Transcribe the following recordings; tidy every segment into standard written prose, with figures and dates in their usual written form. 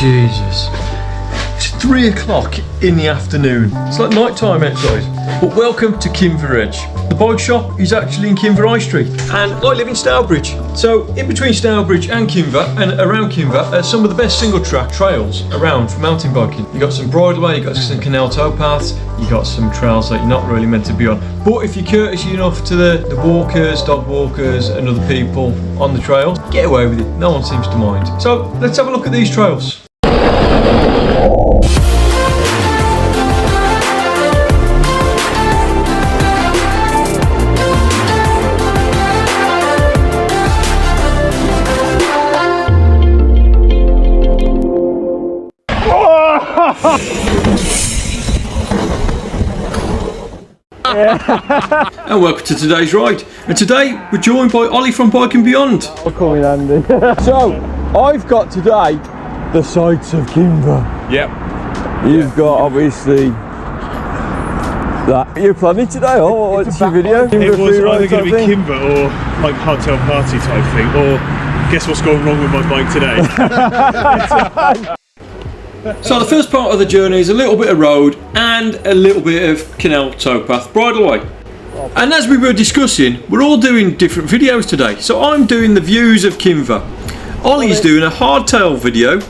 Jesus. It's 3 o'clock in the afternoon. It's like night time outside. But welcome to Kinver Edge. The bike shop is actually in Kinver High Street. And I live in Stourbridge. So in between Stourbridge and Kinver and around Kinver are some of the best single track trails around for mountain biking. You got some bridleway, you got some canal towpaths, you got some trails that you're not really meant to be on. But if you're courteous enough to the walkers, dog walkers and other people on the trails, get away with it. No one seems to mind. So let's have a look at these trails. And welcome to today's ride. And today we're joined by Ollie from Bike and Beyond. I'll call me Andy. So I've got today the sights of Kinver. Yep. You've got obviously that. You're planning today, or what's your video? It was either going to be Kinver or like hardtail party type thing, or guess what's going wrong with my bike today. So the first part of the journey is a little bit of road and a little bit of canal towpath bridleway. And as we were discussing, we're all doing different videos today. So I'm doing the views of Kinver. Ollie's doing a hardtail video.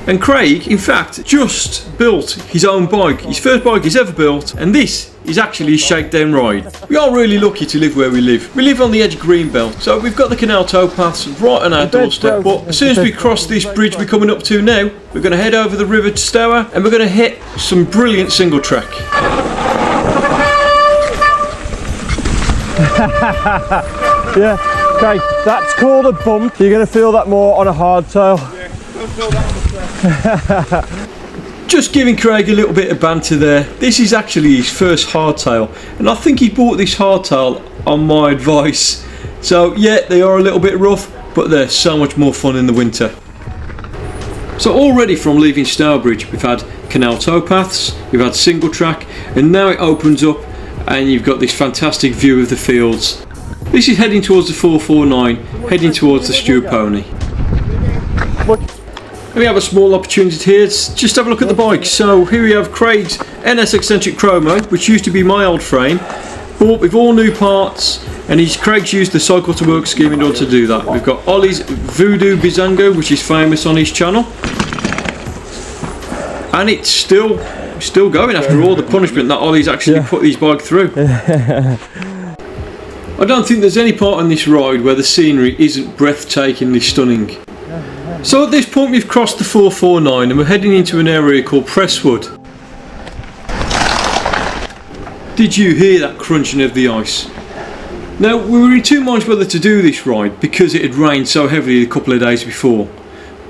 And Craig, in fact, just built his own bike, his first bike he's ever built, and this is actually his shakedown ride. We are really lucky to live where we live. We live on the edge of greenbelt, so we've got the canal towpaths right on our doorstep, but as soon as we cross this bridge we're coming up to now, we're going to head over the river to Stour, and we're going to hit some brilliant single track. Yeah, Craig, that's called a bump. You're going to feel that more on a hardtail. Just giving Craig a little bit of banter there. This is actually his first hardtail, and I think he bought this hardtail on my advice. So yeah, they are a little bit rough, but they're so much more fun in the winter. So already from leaving Stourbridge we've had canal towpaths, we've had single track, and now it opens up and you've got this fantastic view of the fields. This is heading towards the 449, heading towards the Stew Pony. We have a small opportunity here to just have a look at the bike. So here we have Craig's NS Eccentric Chromo, which used to be my old frame, bought with all new parts, and Craig's used the Cycle to Work scheme in order to do that. We've got Ollie's Voodoo Bizango, which is famous on his channel, and it's still going after all the punishment that Ollie's actually put his bike through. I don't think there's any part on this ride where the scenery isn't breathtakingly stunning. So at this point we've crossed the 449 and we're heading into an area called Presswood. Did you hear that crunching of the ice? Now we were in two minds whether to do this ride because it had rained so heavily a couple of days before,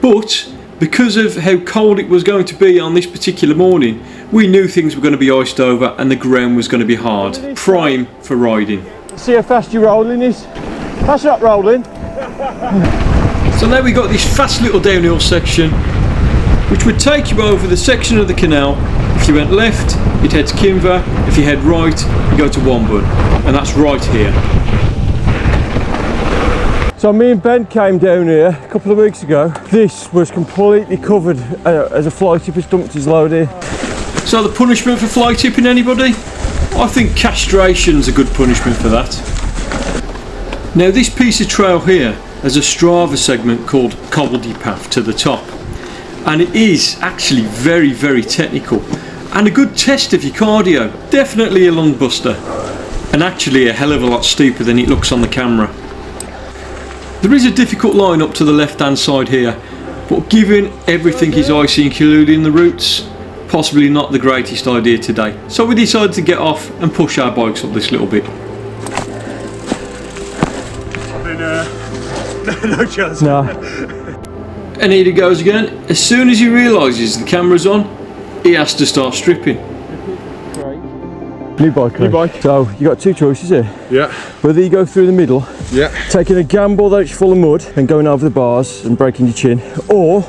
but because of how cold it was going to be on this particular morning, we knew things were going to be iced over and the ground was going to be hard, prime for riding. See how fast your rolling is? That's not rolling. So now we've got this fast little downhill section which would take you over the section of the canal. If you went left, you'd head to Kinver. If you head right, you go to Womburn, and that's right here. So me and Ben came down here a couple of weeks ago. This was completely covered as a fly tipper dumped his load here. So the punishment for fly tipping, anybody? I think castration's a good punishment for that. Now this piece of trail here has a Strava segment called Cobbledy Path to the top, and it is actually very, very technical and a good test of your cardio. Definitely a lung buster, and actually a hell of a lot steeper than it looks on the camera. There is a difficult line up to the left hand side here, but given everything is icy including the routes, possibly not the greatest idea today. So we decided to get off and push our bikes up this little bit. No chance. No. And here he goes again. As soon as he realises the camera's on, he has to start stripping. New bike, Craig. New bike. So you got two choices here. Yeah. Whether you go through the middle, Yeah. taking a gamble that it's full of mud and going over the bars and breaking your chin, or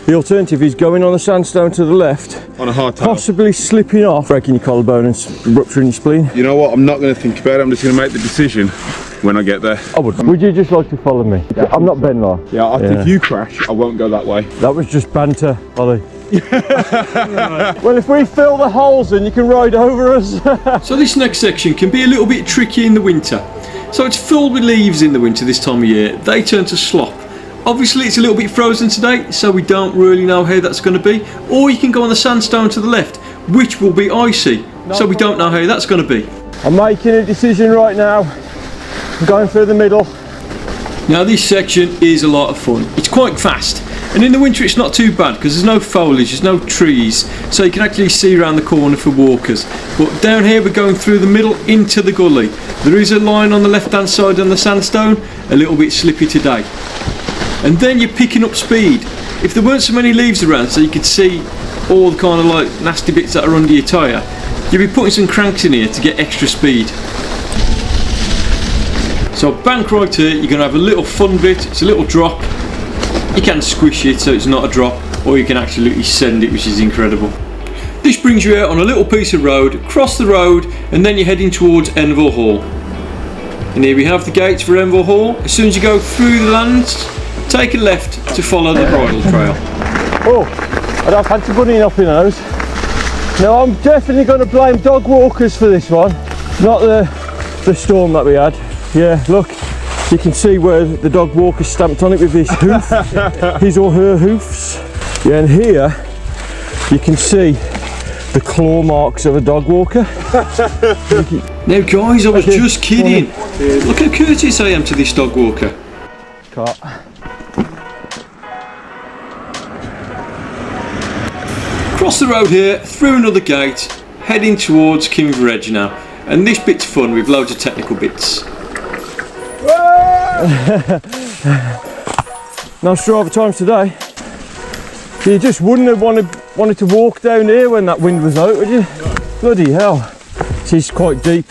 The alternative is going on the sandstone to the left, On a hard tail. possibly slipping off, breaking your collarbone and rupturing your spleen. You know what? I'm not going to think about it. I'm just going to make the decision when I get there. I would. Would you just like to follow me? Yeah. I'm not Ben Law. Yeah, if you crash, I won't go that way. That was just banter, Ollie. Well, if we fill the holes in, you can ride over us. So this next section can be a little bit tricky in the winter. So it's filled with leaves in the winter this time of year. They turn to slop. Obviously it's a little bit frozen today, so we don't really know how that's going to be. Or you can go on the sandstone to the left, which will be icy. So we don't know how that's going to be. I'm making a decision right now. I'm going through the middle. Now this section is a lot of fun. It's quite fast, and in the winter it's not too bad because there's no foliage, there's no trees, so you can actually see around the corner for walkers. But down here we're going through the middle into the gully. There is a line on the left hand side on the sandstone, a little bit slippy today. And then you're picking up speed. If there weren't so many leaves around so you could see all the kind of like nasty bits that are under your tyre, you'd be putting some cranks in here to get extra speed. So bank right here, you're going to have a little fun bit. It's a little drop. You can squish it so it's not a drop, or you can absolutely send it, which is incredible. This brings you out on a little piece of road, cross the road, and then you're heading towards Enville Hall. And here we have the gates for Enville Hall. As soon as you go through the lands, take a left to follow the bridle trail. Oh, I don't fancy bunnying up in those. Now I'm definitely going to blame dog walkers for this one, not the storm that we had. Yeah, look, you can see where the dog walker stamped on it with his hoof, his or her hoofs. Yeah, and here you can see the claw marks of a dog walker. Now guys, I was just kidding. Look how courteous I am to this dog walker. Cut. Cross the road here, through another gate, heading towards Kinver Edge now. And this bit's fun with loads of technical bits. No Strava times today. You just wouldn't have wanted to walk down here when that wind was out, would you? Bloody hell. It is quite deep,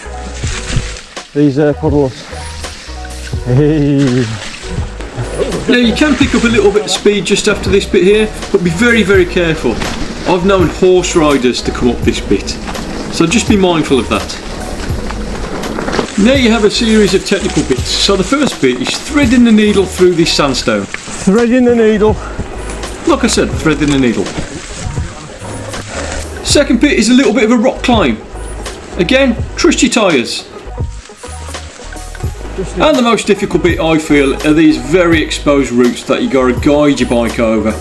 these puddles. Hey. Now you can pick up a little bit of speed just after this bit here, but be very, very careful. I've known horse riders to come up this bit, so just be mindful of that. Now you have a series of technical bits. So the first bit is threading the needle through this sandstone. Threading the needle. Like I said, threading the needle. Second bit is a little bit of a rock climb. Again, trust your tyres. And the most difficult bit, I feel, are these very exposed routes that you got to guide your bike over.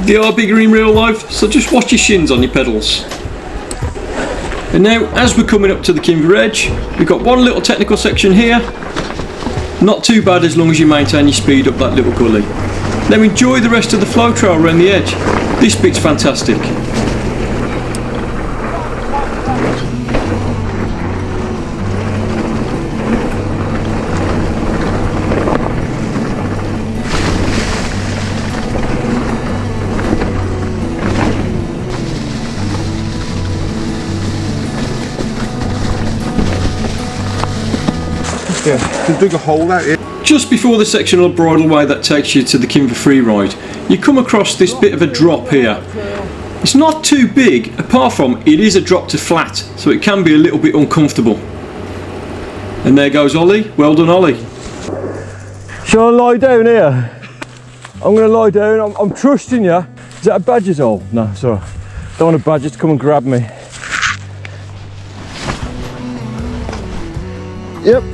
They are bigger in real life, so just watch your shins on your pedals. And now, as we're coming up to the Kinver Edge, we've got one little technical section here. Not too bad as long as you maintain your speed up that little gully. Now enjoy the rest of the flow trail around the edge. This bit's fantastic. Yeah, just dig a hole out here. Just before the sectional bridleway that takes you to the Kinver freeride, you come across this bit of a drop here. It's not too big, apart from it is a drop to flat, so it can be a little bit uncomfortable. And there goes Ollie. Well done, Ollie. Shall I lie down here? I'm going to lie down. I'm trusting you. Is that a badger's hole? No, sorry. Don't want a badger to come and grab me. Yep.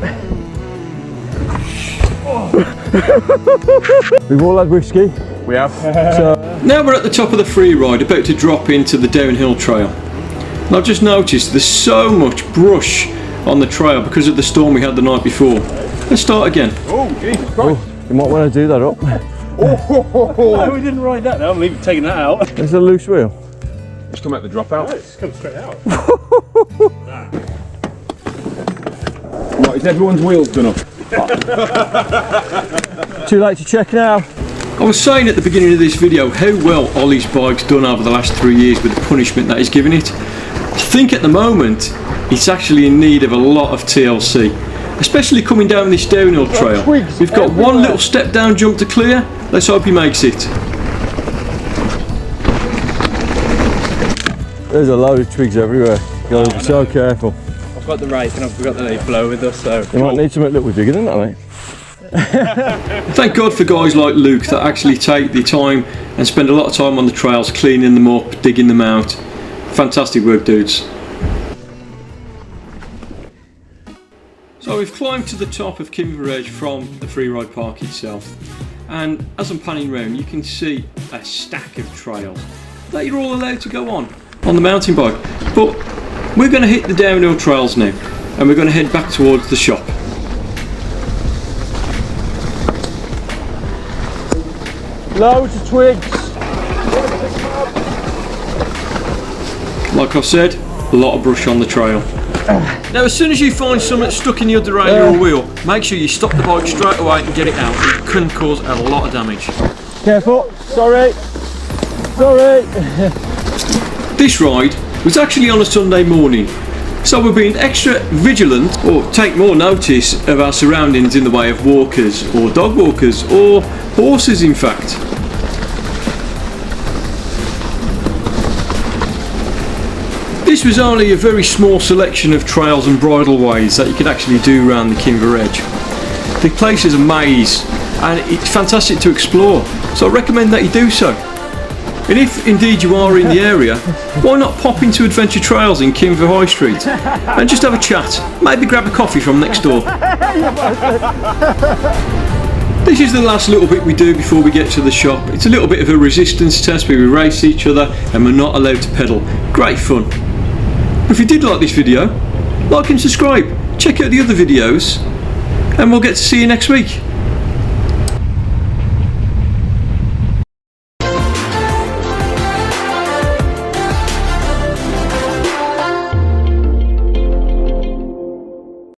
We've all had whiskey. We have. So Now we're at the top of the freeride, about to drop into the downhill trail. And I've just noticed there's so much brush on the trail because of the storm we had the night before. Let's start again. Oh, Jesus Christ. you might want to do that up. Oh, we didn't ride that now. I'm taking that out. There's a loose wheel. Just come out the dropout. It's come straight out. Right, is everyone's wheels done up? Too late to check now. I was saying at the beginning of this video how well Ollie's bike's done over the last 3 years with the punishment that he's given it. I think at the moment it's actually in need of a lot of TLC, especially coming down this downhill trail. We've got one little step down jump to clear. Let's hope he makes it. There's a load of twigs everywhere. You gotta be so careful. I've got the rake and I've forgot that they blow with us, so... You might need something a little bigger than that, mate. Thank God for guys like Luke that actually take the time and spend a lot of time on the trails, cleaning them up, digging them out. Fantastic work, dudes. So we've climbed to the top of Kinver Edge from the freeride park itself, and as I'm panning round you can see a stack of trails that you're all allowed to go on the mountain bike. But we're going to hit the downhill trails now, and we're going to head back towards the shop. Loads of twigs. Like I said, a lot of brush on the trail. Now as soon as you find something stuck in the other end of your wheel, make sure you stop the bike straight away and get it out. It can cause a lot of damage. Careful, sorry. Sorry. This ride was actually on a Sunday morning, so we're being extra vigilant, or take more notice of our surroundings in the way of walkers or dog walkers or horses in fact. This was only a very small selection of trails and bridleways that you could actually do around the Kinver Edge. The place is a maze and it's fantastic to explore, so I recommend that you do so. And if indeed you are in the area, why not pop into Adventure Trails in Kinver High Street and just have a chat, maybe grab a coffee from next door. This is the last little bit we do before we get to the shop. It's a little bit of a resistance test where we race each other and we're not allowed to pedal. Great fun. If you did like this video, like and subscribe, check out the other videos, and we'll get to see you next week.